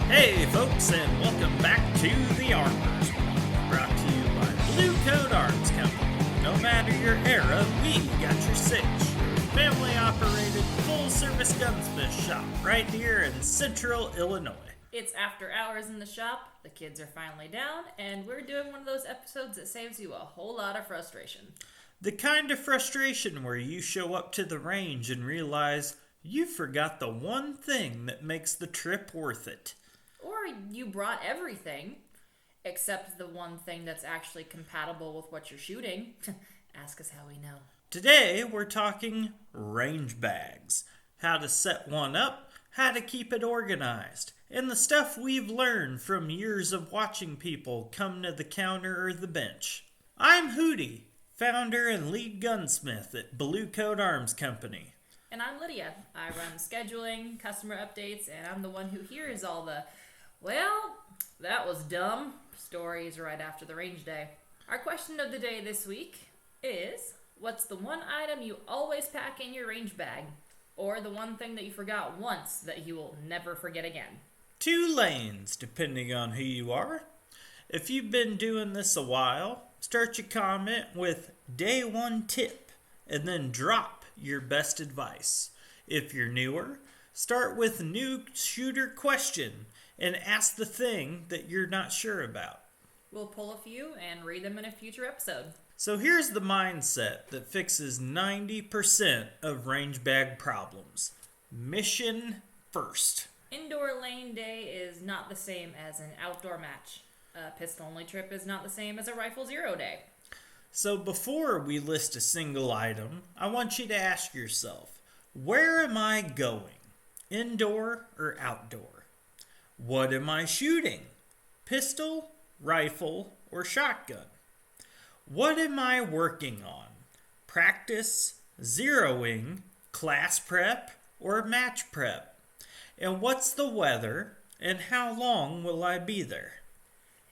Hey folks, and welcome back to The Armors, brought to you by Blue Coat Arms Company. No matter your era, we got your cinch. Family-operated, full-service gunsmith shop right here in Central Illinois. It's after hours in the shop, the kids are finally down, and we're doing one of those episodes that saves you a whole lot of frustration. The kind of frustration where you show up to the range and realize you forgot the one thing that makes the trip worth it. Or you brought everything, except the one thing that's actually compatible with what you're shooting. Ask us how we know. Today, we're talking range bags. How to set one up, how to keep it organized, and the stuff we've learned from years of watching people come to the counter or the bench. I'm Hootie, founder and lead gunsmith at Blue Coat Arms Company. And I'm Lydia. I run scheduling, customer updates, and I'm the one who hears all the, well, that was dumb stories right after the range day. Our question of the day this week is, what's the one item you always pack in your range bag? Or the one thing that you forgot once that you will never forget again? 2 lanes, depending on who you are. If you've been doing this a while, start your comment with day 1 tip, and then drop your best advice. If you're newer, start with new shooter question and ask the thing that you're not sure about. We'll pull a few and read them in a future episode. So here's the mindset that fixes 90% of range bag problems. Mission first. Indoor lane day is not the same as an outdoor match. A pistol-only trip is not the same as a rifle zero day. So before we list a single item, I want you to ask yourself, where am I going? Indoor or outdoor? What am I shooting? Pistol, rifle, or shotgun? What am I working on? Practice, zeroing, class prep, or match prep? And what's the weather, and how long will I be there?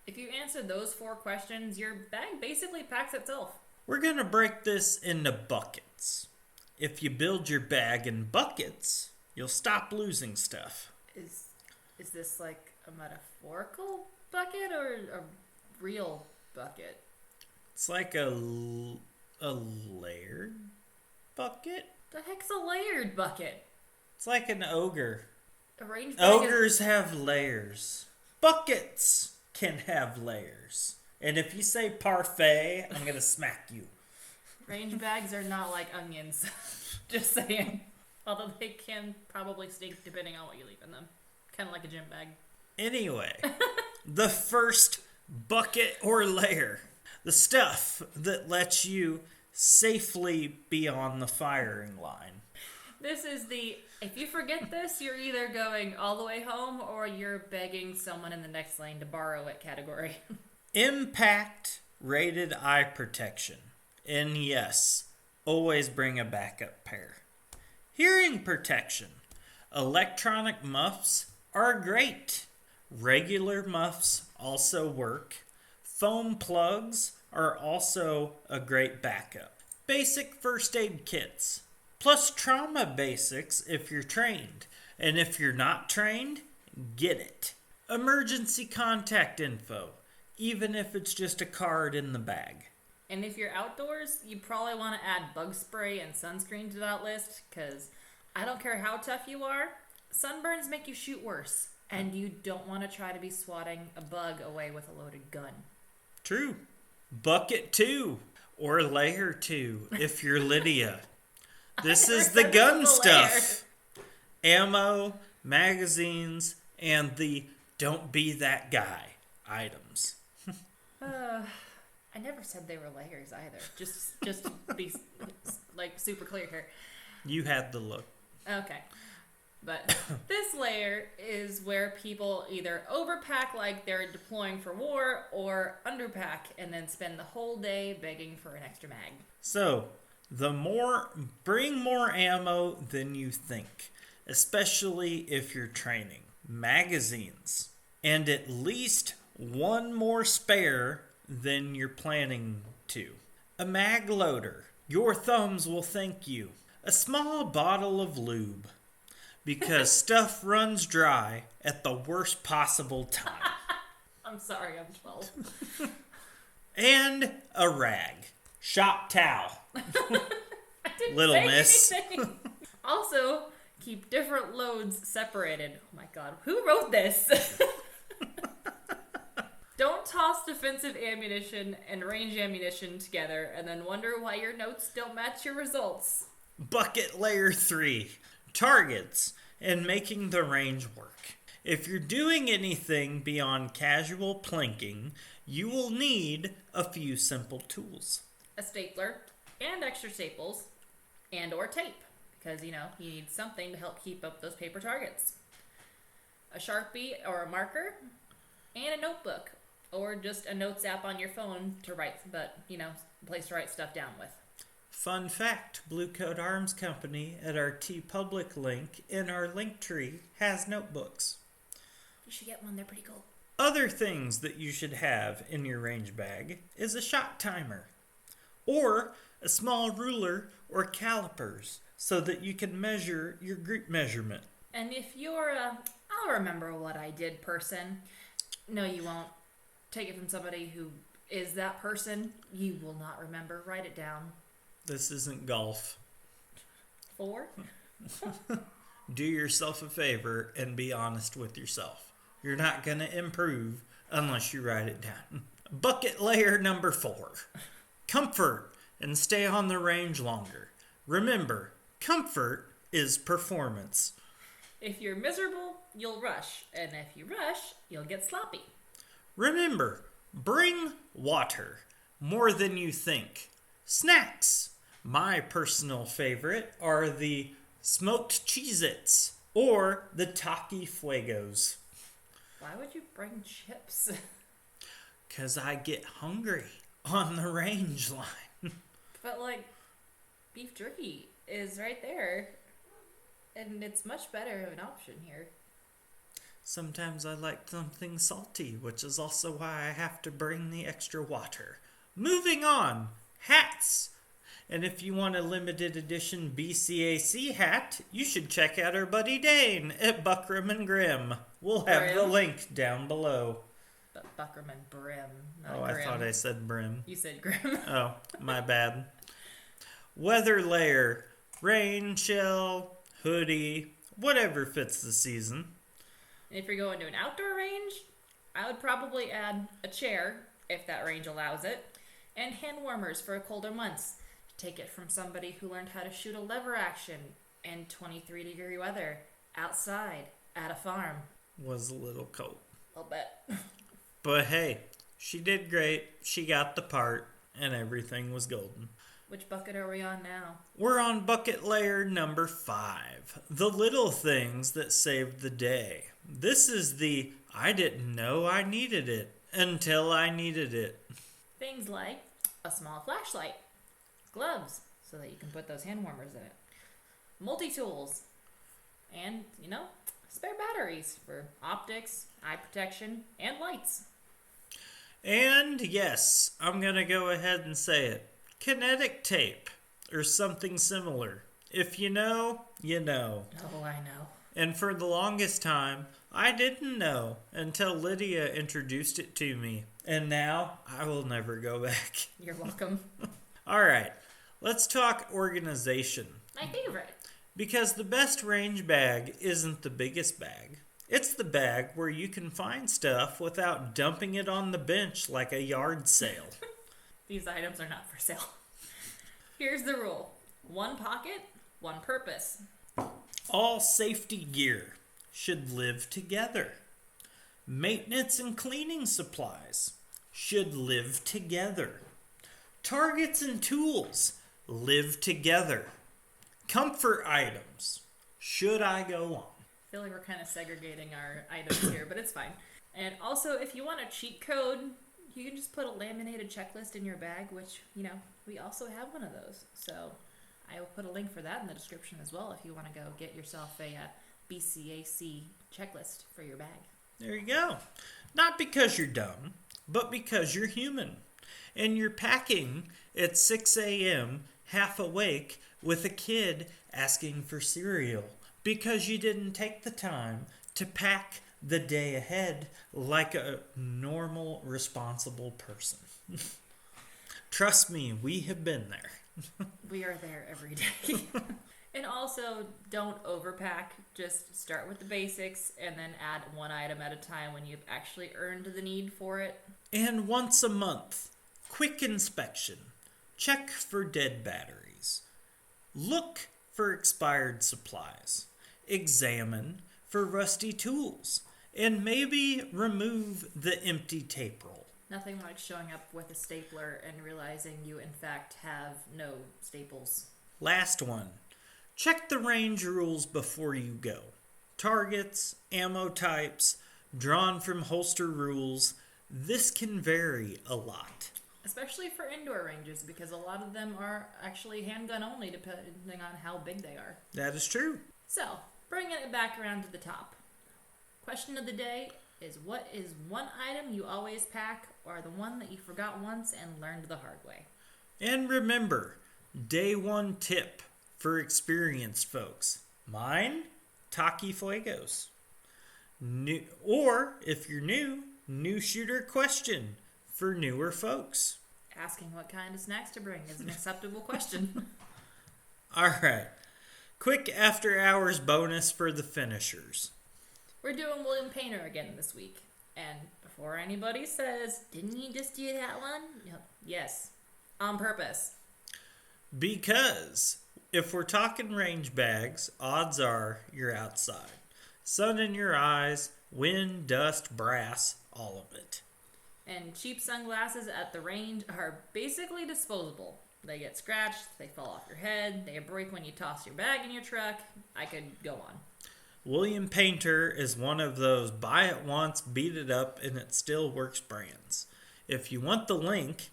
If you answer those 4 questions, your bag basically packs itself. We're going to break this into buckets. If you build your bag in buckets, you'll stop losing stuff. Is this like a metaphorical bucket or a real bucket? It's like a layered bucket. The heck's a layered bucket? It's like an ogre. A range bag Ogres have layers. Buckets can have layers. And if you say parfait, I'm going to smack you. Range bags are not like onions. Just saying. Although they can probably stink depending on what you leave in them. Kind of like a gym bag. Anyway, the first bucket or layer. The stuff that lets you safely be on the firing line. This is if you forget this, you're either going all the way home or you're begging someone in the next lane to borrow it category. Impact rated eye protection. And yes, always bring a backup pair. Hearing protection. Electronic muffs are great. Regular muffs also work. Foam plugs are also a great backup. Basic first aid kits. Plus trauma basics if you're trained. And if you're not trained, get it. Emergency contact info, even if it's just a card in the bag. And if you're outdoors, you probably want to add bug spray and sunscreen to that list, because I don't care how tough you are, sunburns make you shoot worse. And you don't want to try to be swatting a bug away with a loaded gun. True. Bucket 2 or layer 2 if you're Lydia. This is the gun stuff. Ammo, magazines, and the don't be that guy items. I never said they were layers either. Just to be like super clear here. You had the look. Okay. But this layer is where people either overpack like they're deploying for war or underpack and then spend the whole day begging for an extra mag. So, bring more ammo than you think, especially if you're training. Magazines, and at least one more spare than you're planning to. A mag loader. Your thumbs will thank you. A small bottle of lube. because stuff runs dry at the worst possible time. I'm sorry, I'm 12. And a rag. Shop towel. I didn't Little say miss. anything. Also, keep different loads separated. Oh my god, who wrote this? Don't toss defensive ammunition and range ammunition together and then wonder why your notes don't match your results. Bucket layer 3. Targets and making the range work. If you're doing anything beyond casual plinking, you will need a few simple tools. A stapler and extra staples and or tape because, you need something to help keep up those paper targets. A Sharpie or a marker and a notebook or just a notes app on your phone to write, but, place to write stuff down with. Fun fact, Blue Coat Arms Company at our TeePublic link in our link tree has notebooks. You should get one, they're pretty cool. Other things that you should have in your range bag is a shot timer or a small ruler or calipers so that you can measure your group measurement. And if you're a I'll remember what I did person, no you won't. Take it from somebody who is that person. You will not remember. Write it down. This isn't golf. 4. Do yourself a favor and be honest with yourself. You're not going to improve unless you write it down. Bucket layer number 4. Comfort and stay on the range longer. Remember, comfort is performance. If you're miserable, you'll rush. And if you rush, you'll get sloppy. Remember, bring water more than you think. Snacks. My personal favorite are the smoked Cheez-Its or the Taki Fuegos. Why would you bring chips? 'Cause I get hungry on the range line. But beef jerky is right there. And it's much better of an option here. Sometimes I like something salty, which is also why I have to bring the extra water. Moving on, hats. And if you want a limited edition BCAC hat, you should check out our buddy Dane at Buckram and Grim. We'll have the Brim? link down below. But Buckram and Brim, not Oh, Grim. I thought I said Brim. You said Grim. Oh, my bad. Weather layer, rain, chill, hoodie, whatever fits the season. And if you're going to an outdoor range, I would probably add a chair, if that range allows it, and hand warmers for colder months. Take it from somebody who learned how to shoot a lever action in 23-degree weather, outside, at a farm. Was a little cold. I'll bet. But hey, she did great. She got the part, and everything was golden. Which bucket are we on now? We're on bucket layer number 5. The little things that saved the day. This is the I didn't know I needed it until I needed it. Things like a small flashlight, gloves, so that you can put those hand warmers in it, multi-tools, and, spare batteries for optics, eye protection, and lights. And yes, I'm going to go ahead and say it. Kinetic tape, or something similar. If you know, you know. Oh, I know. And for the longest time, I didn't know until Lydia introduced it to me. And now, I will never go back. You're welcome. All right, let's talk organization. My favorite. Because the best range bag isn't the biggest bag. It's the bag where you can find stuff without dumping it on the bench like a yard sale. These items are not for sale. Here's the rule. 1 pocket, 1 purpose. All safety gear should live together. Maintenance and cleaning supplies should live together. Targets and tools live together. Comfort items. Should I go on? I feel like we're kind of segregating our items here, but it's fine. And also, if you want a cheat code, you can just put a laminated checklist in your bag, which, we also have one of those. So I will put a link for that in the description as well if you want to go get yourself a BCAC checklist for your bag. There you go. Not because you're dumb, but because you're human. And you're packing at 6 a.m., half awake, with a kid asking for cereal because you didn't take the time to pack the day ahead like a normal, responsible person. Trust me, we have been there. We are there every day. And also, don't overpack. Just start with the basics and then add one item at a time when you've actually earned the need for it. And once a month, quick inspection. Check for dead batteries. Look for expired supplies. Examine for rusty tools. And maybe remove the empty tape roll. Nothing like showing up with a stapler and realizing you in fact have no staples. Last one. Check the range rules before you go. Targets, ammo types, drawn from holster rules. This can vary a lot. Especially for indoor ranges, because a lot of them are actually handgun only depending on how big they are. That is true. So, bringing it back around to the top. Question of the day is, what is one item you always pack, or the one that you forgot once and learned the hard way? And remember, day one tip for experienced folks. Mine, Taki Fuegos. New, or, if you're new shooter question for newer folks. Asking what kind of snacks to bring is an acceptable question. All right. Quick after hours bonus for the finishers. We're doing William Painter again this week. And before anybody says, didn't you just do that one? Yes, on purpose. Because if we're talking range bags, odds are you're outside. Sun in your eyes, wind, dust, brass, all of it. And cheap sunglasses at the range are basically disposable. They get scratched, they fall off your head, they break when you toss your bag in your truck. I could go on. William Painter is one of those buy it once, beat it up, and it still works brands. If you want the link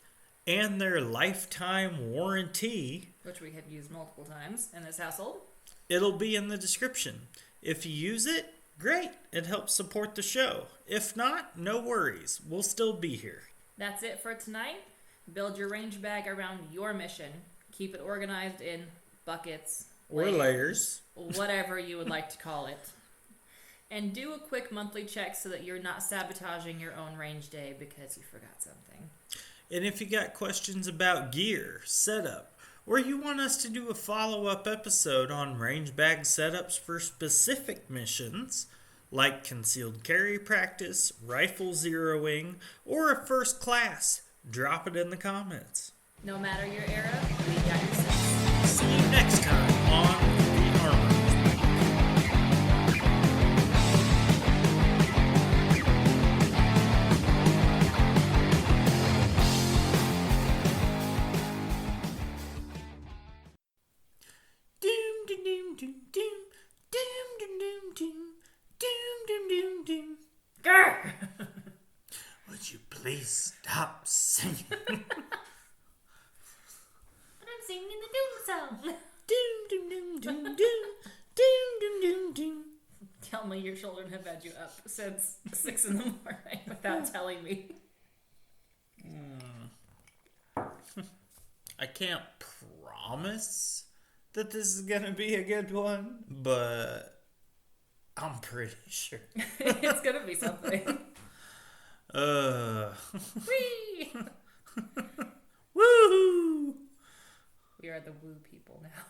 and their lifetime warranty, which we have used multiple times in this household, it'll be in the description. If you use it, great. It helps support the show. If not, no worries. We'll still be here. That's it for tonight. Build your range bag around your mission. Keep it organized in buckets, or layers, whatever you would like to call it. And do a quick monthly check so that you're not sabotaging your own range day because you forgot something. And if you got questions about gear, setup, or you want us to do a follow-up episode on range bag setups for specific missions, like concealed carry practice, rifle zeroing, or a first class, drop it in the comments. No matter your era, we got your six. See you next time on The Armor. Grr! Would you please stop singing? But I'm singing the doom song. Doom, doom, doom, doom, doom, doom, doom, doom, doom. Tell me your children have had you up since 6 in the morning without telling me. I can't promise that this is gonna be a good one, but I'm pretty sure. It's gonna be something. Whee! Woo! We are the woo people now.